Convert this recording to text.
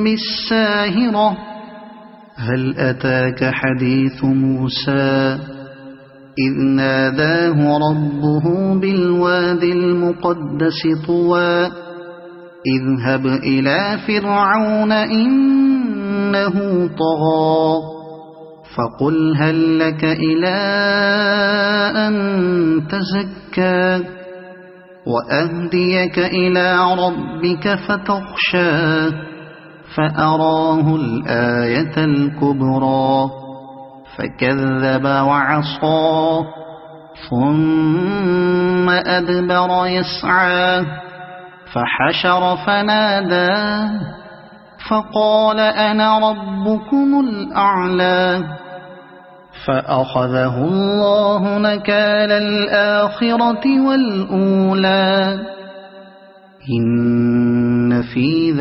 بالساهرة هل أتاك حديث موسى إذ ناداه ربه بالواد المقدس طوى اذهب إلى فرعون إنه طغى فقل هل لك إلى أن تزكى وأهديك إلى ربك فتخشى فأراه الآية الكبرى فكذب وعصى ثم أدبر يسعى فحشر فنادى فقال أنا ربكم الأعلى فأخذه الله نكال الآخرة والأولى إن في